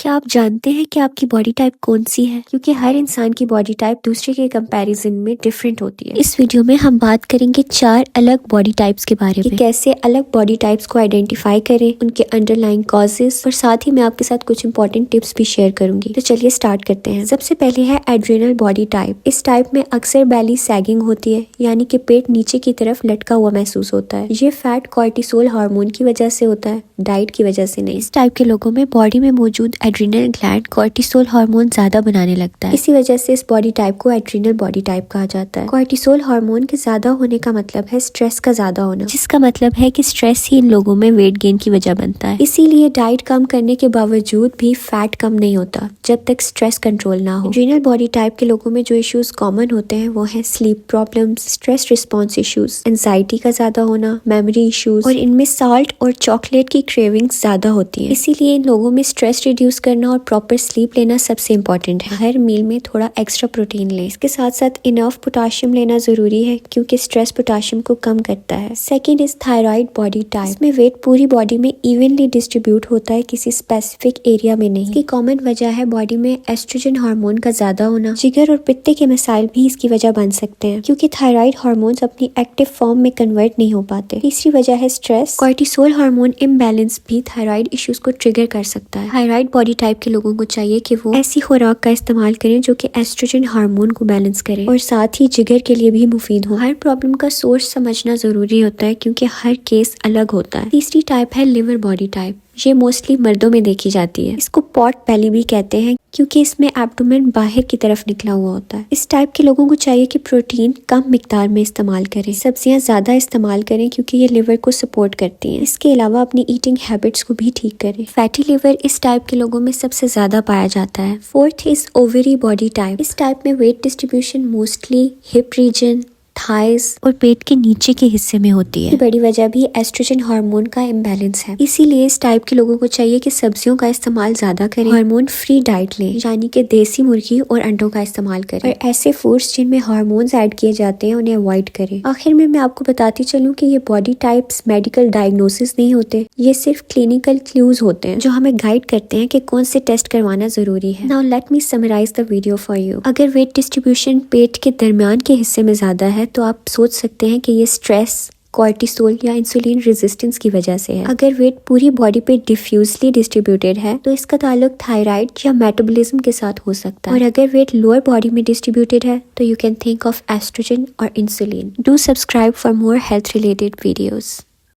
क्या आप जानते हैं कि आपकी बॉडी टाइप कौन सी है? क्योंकि हर इंसान की बॉडी टाइप दूसरे के कंपैरिजन में डिफरेंट होती है। इस वीडियो में हम बात करेंगे 4 अलग बॉडी टाइप्स के बारे में, कैसे अलग बॉडी टाइप्स को आइडेंटिफाई करें, उनके अंडरलाइंग कॉजेस, और साथ ही मैं आपके साथ कुछ इंपॉर्टेंट टिप्स भी शेयर करूंगी। तो चलिए स्टार्ट करते हैं। सबसे पहले है एड्रेनल बॉडी टाइप। इस टाइप में अक्सर बैली सैगिंग होती है, यानी कि पेट नीचे की तरफ लटका हुआ महसूस होता है। ये फैट कॉर्टिसोल हार्मोन की वजह से होता है, डाइट की वजह से नहीं। इस टाइप के लोगों में बॉडी में मौजूद एड्रिनल ग्लैंड कॉर्टिसोल हार्मोन ज्यादा बनाने लगता है। इसी वजह से इस बॉडी टाइप को एड्रिनल बॉडी टाइप कहा जाता है। कॉर्टिसोल हार्मोन के ज्यादा होने का मतलब है स्ट्रेस का ज्यादा होना, जिसका मतलब है कि स्ट्रेस ही इन लोगों में वेट गेन की वजह बनता है। इसीलिए डाइट कम करने के बावजूद भी फैट कम नहीं होता जब तक स्ट्रेस कंट्रोल ना हो। एड्रिनल बॉडी टाइप के लोगों में जो इश्यूज कॉमन होते हैं वो है sleep problems, stress response issues, anxiety का ज्यादा होना, मेमोरी इश्यूज, और इनमें साल्ट और चॉकलेट की क्रेविंग्स ज्यादा होती है। इसीलिए इन लोगों में स्ट्रेस रिड्यूस करना और प्रॉपर स्लीप लेना सबसे इम्पोर्टेंट है। हर मील में थोड़ा एक्स्ट्रा प्रोटीन लें। इसके साथ साथ इनफ पोटाशियम लेना जरूरी है, क्योंकि स्ट्रेस पोटाशियम को कम करता है। Second is thyroid body type. इसमें वेट पूरी बॉडी में इवनली डिस्ट्रीब्यूट होता है, किसी स्पेसिफिक एरिया में नहीं। इसकी कॉमन वजह है बॉडी में एस्ट्रोजन हार्मोन का ज्यादा होना। जिगर और पित्ते के मसाइल भी इसकी वजह बन सकते हैं, क्योंकि थायराइड हार्मोन्स अपनी एक्टिव फॉर्म में कन्वर्ट नहीं हो पाते। तीसरी वजह है स्ट्रेस। कॉर्टिसोल हार्मोन इम्बैलेंस भी थायराइड इश्यूज को ट्रिगर कर सकता है। थायराइड बॉडी टाइप के लोगों को चाहिए कि वो ऐसी खुराक का इस्तेमाल करें जो कि एस्ट्रोजन हार्मोन को बैलेंस करे और साथ ही जिगर के लिए भी मुफीद हो। हर प्रॉब्लम का सोर्स समझना जरूरी होता है, क्योंकि हर केस अलग होता है। तीसरी टाइप है लिवर बॉडी टाइप। ये मोस्टली मर्दों में देखी जाती है। इसको पॉट बेली भी कहते हैं, क्योंकि इसमें एब्डोमेन बाहर की तरफ निकला हुआ होता है। इस टाइप के लोगों को चाहिए कि प्रोटीन कम मिकदार में इस्तेमाल करें, सब्जियां ज्यादा इस्तेमाल करें, क्योंकि ये लिवर को सपोर्ट करती हैं। इसके अलावा अपनी ईटिंग हैबिट्स को भी ठीक करें। फैटी लिवर इस टाइप के लोगों में सबसे ज्यादा पाया जाता है। Fourth is ovary body type. इस टाइप में weight distribution mostly hip region, thighs और पेट के नीचे के हिस्से में होती है। बड़ी वजह भी एस्ट्रोजन हार्मोन का इम्बैलेंस है। इसीलिए इस टाइप के लोगों को चाहिए कि सब्जियों का इस्तेमाल ज्यादा करें, हार्मोन फ्री डाइट लें, यानी कि देसी मुर्गी और अंडों का इस्तेमाल करें, और ऐसे फूड्स जिनमें हार्मोन्स ऐड किए जाते हैं उन्हें अवॉइड करें। आखिर में मैं आपको बताती चलूं कि ये बॉडी टाइप्स मेडिकल डायग्नोसिस नहीं होते, ये सिर्फ क्लिनिकल क्लूज होते हैं जो हमें गाइड करते हैं कि कौन से टेस्ट करवाना जरूरी है। Now let me summarise the video for you. अगर वेट डिस्ट्रीब्यूशन पेट के दरमियान के हिस्से में ज्यादा है तो आप सोच सकते हैं कि ये स्ट्रेस, कॉर्टिसोल या इंसुलिन रेजिस्टेंस की वजह से है। अगर वेट पूरी बॉडी पे डिफ्यूजली डिस्ट्रीब्यूटेड है तो इसका ताल्लुक थायराइड या मेटाबॉलिज्म के साथ हो सकता है। और अगर वेट लोअर बॉडी में डिस्ट्रीब्यूटेड है तो you can think of oestrogen और insulin. Do subscribe for more health related videos.